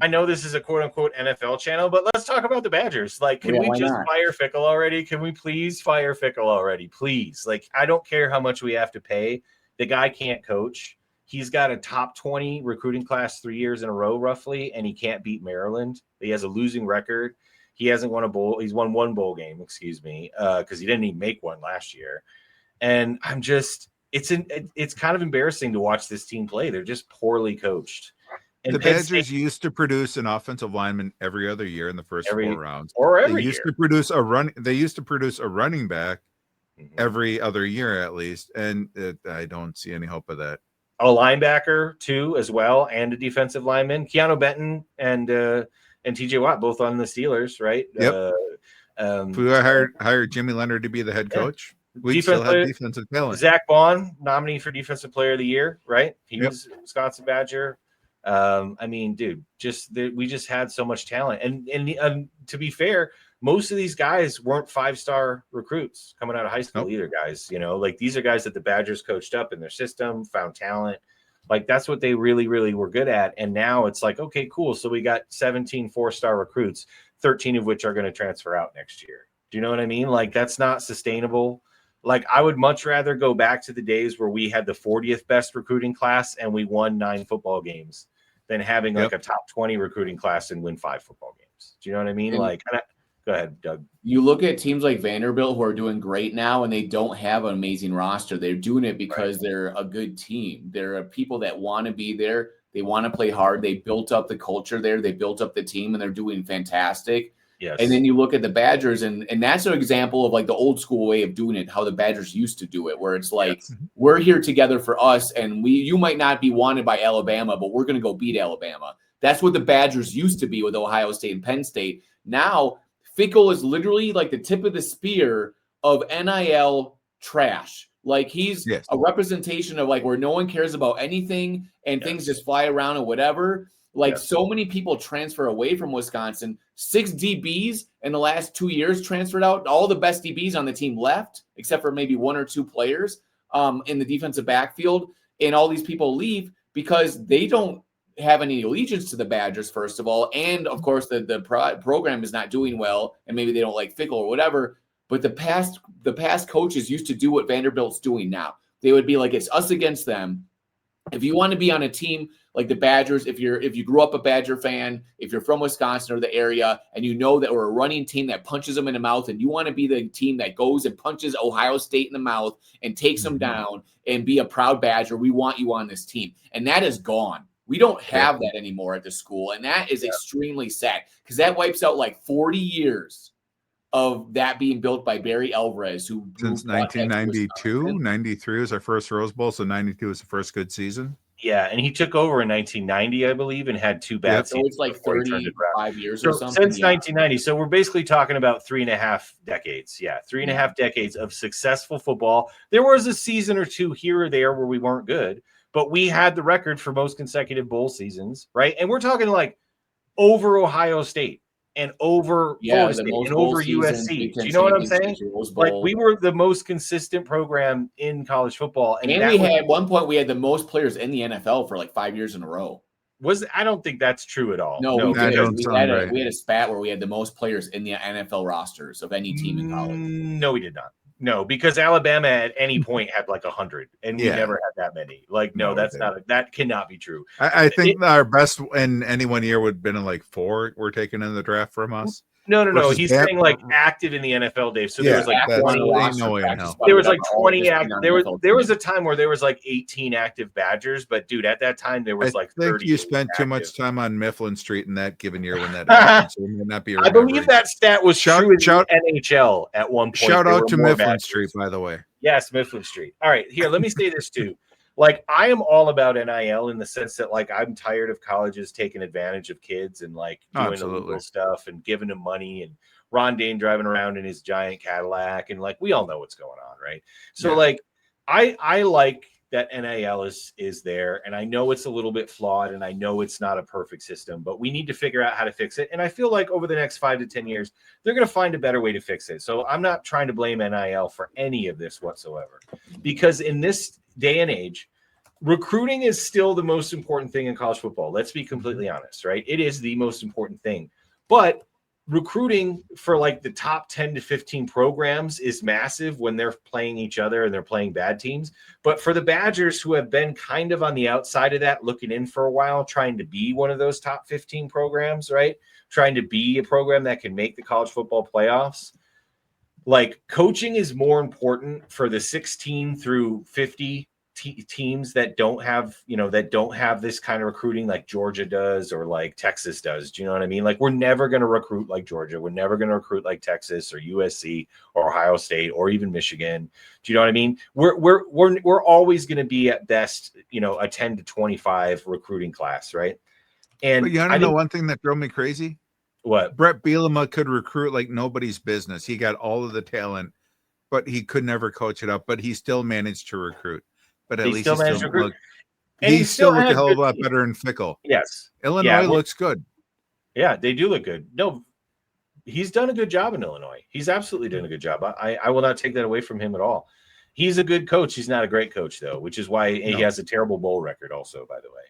I know this is a quote unquote NFL channel, but let's talk about the Badgers. Like, can we just fire Fickle already? Can we please fire Fickle already? Please. Like, I don't care how much we have to pay. The guy can't coach. He's got a top 20 recruiting class 3 years in a row, roughly, and he can't beat Maryland. He has a losing record. He hasn't won a bowl. He's won one bowl game, because he didn't even make one last year. And I'm just, it's kind of embarrassing to watch this team play. They're just poorly coached. And the Badgers used to produce an offensive lineman every other year in the first 4 rounds. They used to produce a running back every other year at least, and I don't see any hope of that. A linebacker too, as well, and a defensive lineman. Keanu Benton and TJ Watt both on the Steelers, right? Yep. If we hired Jimmy Leonard to be the head coach, we still have defensive talent. Zach Bond, nominee for Defensive Player of the Year, right? He was a Wisconsin Badger. I mean, dude, we just had so much talent, and to be fair, most of these guys weren't 5-star recruits coming out of high school either, guys. You know, like these are guys that the Badgers coached up in their system, found talent. Like that's what they really, really were good at. And now it's like, okay, cool. So we got 17 4-star recruits, 13 of which are going to transfer out next year. Do you know what I mean? Like that's not sustainable. Like I would much rather go back to the days where we had the 40th best recruiting class and we won 9 football games than having like a top 20 recruiting class and win 5 football games. Do you know what I mean? Go ahead, Doug. You look at teams like Vanderbilt who are doing great now, and they don't have an amazing roster. They're doing it because they're a good team. There are people that want to be there. They want to play hard. They built up the culture there. They built up the team, and they're doing fantastic. Yes. And then you look at the Badgers, and that's an example of like the old school way of doing it, how the Badgers used to do it, where it's like, we're here together for us, and you might not be wanted by Alabama, but we're going to go beat Alabama. That's what the Badgers used to be with Ohio State and Penn State. Now, Fickle is literally like the tip of the spear of NIL trash. Like he's a representation of like where no one cares about anything and things just fly around and whatever. Like so many people transfer away from Wisconsin. 6 DBs in the last 2 years transferred out. All the best DBs on the team left, except for maybe 1 or 2 players in the defensive backfield. And all these people leave because they don't have any allegiance to the Badgers, first of all. And of course, the program is not doing well, and maybe they don't like Fickle or whatever. But the past coaches used to do what Vanderbilt's doing now. They would be like, it's us against them. If you want to be on a team like the Badgers, if you grew up a Badger fan, if you're from Wisconsin or the area, and you know that we're a running team that punches them in the mouth, and you want to be the team that goes and punches Ohio State in the mouth and takes them down and be a proud Badger, we want you on this team. And that is gone. We don't have that anymore at the school, and that is extremely sad because that wipes out like 40 years of that being built by Barry Alvarez, who since 1992, 93 was our first Rose Bowl, so 92 was the first good season. Yeah, and he took over in 1990, I believe, and had 2 bad seasons. So it's like 35 years or something. Since 1990. So we're basically talking about 3.5 decades. Yeah, 3.5 decades of successful football. There was a season or 2 here or there where we weren't good, but we had the record for most consecutive bowl seasons, right? And we're talking like over Ohio State and over Florida State and over USC. Do you know what I'm saying? Like we were the most consistent program in college football. And we had at one point we had the most players in the NFL for like 5 years in a row. I don't think that's true at all. No, we did. We had a spat where we had the most players in the NFL rosters of any team in college. No, we did not. No, because Alabama at any point had like 100, and we never had that many. Like, no, that cannot be true. I think our best in any one year would have been like 4 were taken in the draft from us. No. He's saying like active in the NFL, Dave. So there was like 20. There was like 20 active. There was a time where there was like 18 active Badgers, but dude, at that time there was like 30. You spent too much time on Mifflin Street in that given year when that happened, so it may not be. I believe that stat was true in NHL at one point. Shout out to Mifflin Street, by the way. Yes, Mifflin Street. All right, here, let me say this too. Like, I am all about NIL in the sense that, like, I'm tired of colleges taking advantage of kids and, like, doing illegal stuff and giving them money and Ron Dane driving around in his giant Cadillac. And, like, we all know what's going on, right? So, like, I like that NIL is there. And I know it's a little bit flawed and I know it's not a perfect system, but we need to figure out how to fix it. And I feel like over the next 5 to 10 years, they're going to find a better way to fix it. So I'm not trying to blame NIL for any of this whatsoever, because in this day and age, recruiting is still the most important thing in college football. Let's be completely honest, right? It is the most important thing. But recruiting for like the top 10 to 15 programs is massive when they're playing each other and they're playing bad teams. But for the Badgers, who have been kind of on the outside of that, looking in for a while, trying to be one of those top 15 programs, right? Trying to be a program that can make the college football playoffs. Like, coaching is more important for the 16 through 50 teams that don't have, that don't have this kind of recruiting like Georgia does or like Texas does. Do you know what I mean? Like, we're never going to recruit like Georgia. We're never going to recruit like Texas or USC or Ohio State or even Michigan. Do you know what I mean? We're always going to be at best, a 10 to 25 recruiting class, right? And but you want to know one thing that drove me crazy? What? Brett Bielema could recruit like nobody's business. He got all of the talent, but he could never coach it up. But he still managed to recruit. But at least he still looked. He still looked a hell of a lot better in Fickle. Yes, Illinois looks good. Yeah, they do look good. No, he's done a good job in Illinois. He's absolutely done a good job. I will not take that away from him at all. He's a good coach. He's not a great coach though, which is why he has a terrible bowl record. Also, by the way.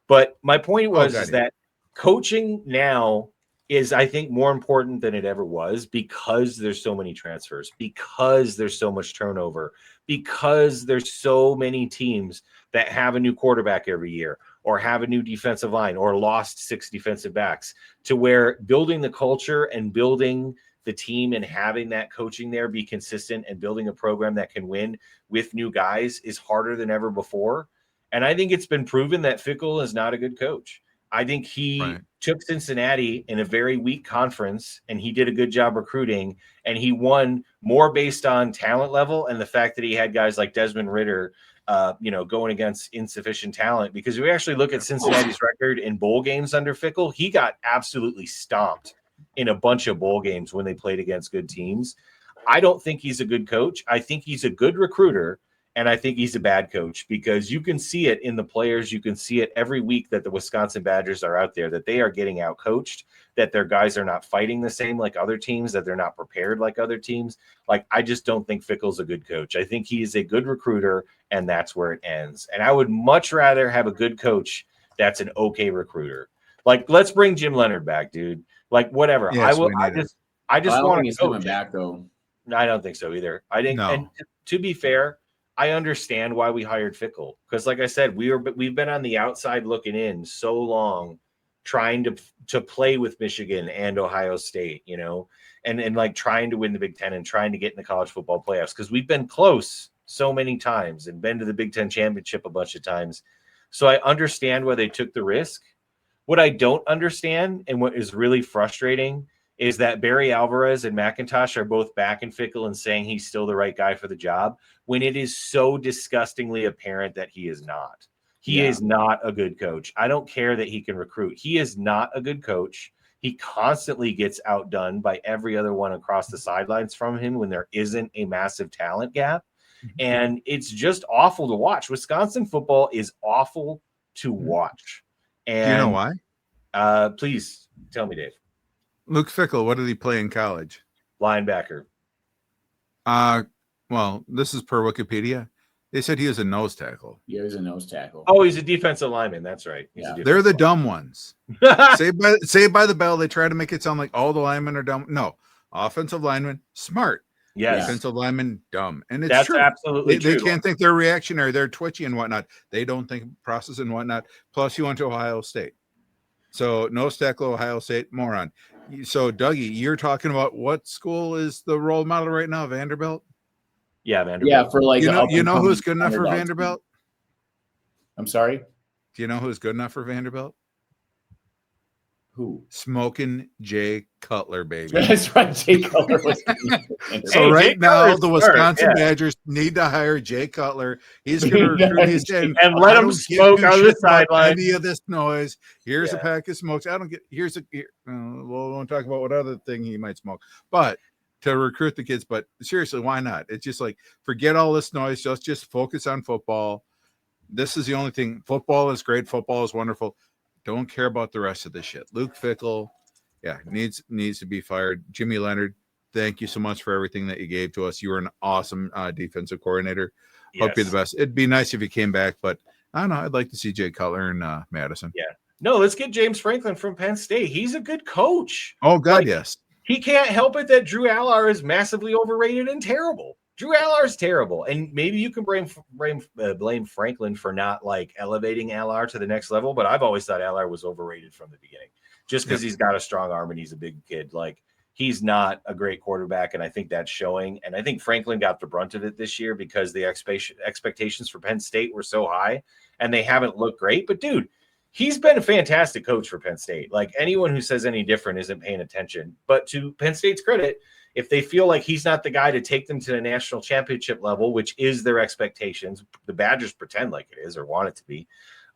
But my point was is that coaching now is, I think, more important than it ever was because there's so many transfers, because there's so much turnover, because there's so many teams that have a new quarterback every year or have a new defensive line or lost 6 defensive backs, to where building the culture and building the team and having that coaching there be consistent and building a program that can win with new guys is harder than ever before. And I think it's been proven that Fickell is not a good coach. I think he took Cincinnati in a very weak conference and he did a good job recruiting, and he won more based on talent level and the fact that he had guys like Desmond Ridder, going against insufficient talent. Because if we actually look at Cincinnati's record in bowl games under Fickell, he got absolutely stomped in a bunch of bowl games when they played against good teams. I don't think he's a good coach. I think he's a good recruiter. And I think he's a bad coach, because you can see it in the players. You can see it every week that the Wisconsin Badgers are out there, that they are getting out coached, that their guys are not fighting the same like other teams, that they're not prepared like other teams. Like, I just don't think Fickell's a good coach. I think he is a good recruiter, and that's where it ends. And I would much rather have a good coach that's an okay recruiter. Like, let's bring Jim Leonhard back, dude. Like, whatever. Yes, I just want to coach back though. I don't think so either. I think, and to be fair, I understand why we hired Fickell, because, like I said, we've been on the outside looking in so long, trying to play with Michigan and Ohio State, and like trying to win the Big Ten and trying to get in the college football playoffs, because we've been close so many times and been to the Big Ten championship a bunch of times. So I understand why they took the risk. What I don't understand, and what is really frustrating, is that Barry Alvarez and McIntosh are both back in Fickell and saying he's still the right guy for the job, when it is so disgustingly apparent that he is not. He is not a good coach. I don't care that he can recruit. He is not a good coach. He constantly gets outdone by every other one across the sidelines from him when there isn't a massive talent gap. And it's just awful to watch. Wisconsin football is awful to watch. And do you know why? Please tell me, Dave. Luke Fickell, what did he play in college? Linebacker. Well, this is per Wikipedia. They said he was a nose tackle. Yeah, he's a nose tackle. Oh, he's a defensive lineman. That's right. They're the dumb ones. Saved by the Bell, they try to make it sound like all the linemen are dumb. No, offensive linemen, smart. Yes. Defensive linemen, dumb. And that's true. Absolutely true. They can't think they're reactionary. They're twitchy and whatnot. They don't think process and whatnot. Plus, you went to Ohio State. So, nose tackle, Ohio State, moron. So, Dougie, you're talking about what school is the role model right now? Vanderbilt? Yeah, Vanderbilt. Yeah, for like you know who's good enough for Vanderbilt? I'm sorry? Do you know who's good enough for Vanderbilt? Who? Smoking Jay Cutler, baby. That's right, Jay Cutler was. So right now, the Wisconsin Badgers need to hire Jay Cutler. He's going to recruit his and let him smoke on the sideline. Any of this noise. Here's a pack of smokes. I don't get. Well, we won't talk about what other thing he might smoke, but to recruit the kids. But seriously, why not? It's just like, forget all this noise. Just focus on football. This is the only thing. Football is great. Football is wonderful. Don't care about the rest of this shit. Luke Fickell, needs to be fired. Jimmy Leonhard, thank you so much for everything that you gave to us. You were an awesome defensive coordinator. Yes. Hope you're the best. It'd be nice if you came back, but I don't know. I'd like to see Jay Cutler and Madison. Yeah. No, let's get James Franklin from Penn State. He's a good coach. Oh, God, yes. He can't help it that Drew Allar is massively overrated and terrible. Drew Allar is terrible. And maybe you can blame Franklin for not like elevating Allar to the next level. But I've always thought Allar was overrated from the beginning just because he's got a strong arm and he's a big kid. Like, he's not a great quarterback, and I think that's showing. And I think Franklin got the brunt of it this year because the expectations for Penn State were so high, and they haven't looked great. But, dude, he's been a fantastic coach for Penn State. Like, anyone who says any different isn't paying attention. But to Penn State's credit, if they feel like he's not the guy to take them to the national championship level, which is their expectations, the Badgers pretend like it is or want it to be,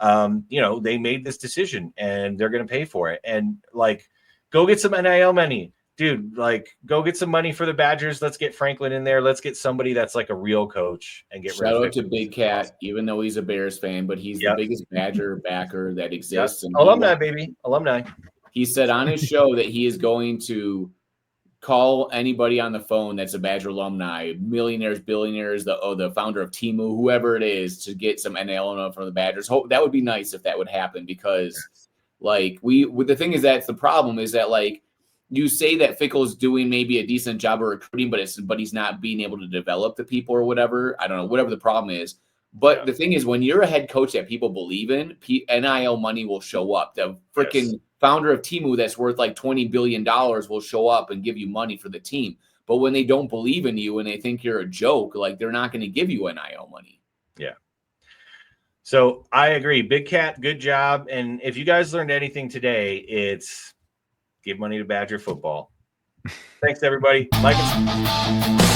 they made this decision, and they're going to pay for it. And, like, go get some NIL money. Dude, like, go get some money for the Badgers. Let's get Franklin in there. Let's get somebody that's like a real coach and get shout out to Big Cat, even though he's a Bears fan, but he's the biggest Badger backer that exists. And alumni, baby. Alumni. He said on his show that he is going to call anybody on the phone that's a Badger alumni, millionaires, billionaires, the founder of Temu, whoever it is, to get some NIL from the Badgers. That would be nice if that would happen because, like, the thing is that's the problem is that, like, you say that Fickell is doing maybe a decent job of recruiting, but he's not being able to develop the people or whatever. I don't know, whatever the problem is. But the thing is, when you're a head coach that people believe in, NIL money will show up. The freaking founder of Temu that's worth like $20 billion will show up and give you money for the team. But when they don't believe in you and they think you're a joke, like, they're not going to give you NIL money. Yeah. So I agree. Big Cat, good job. And if you guys learned anything today, it's give money to Badger football. Thanks, everybody. Like us.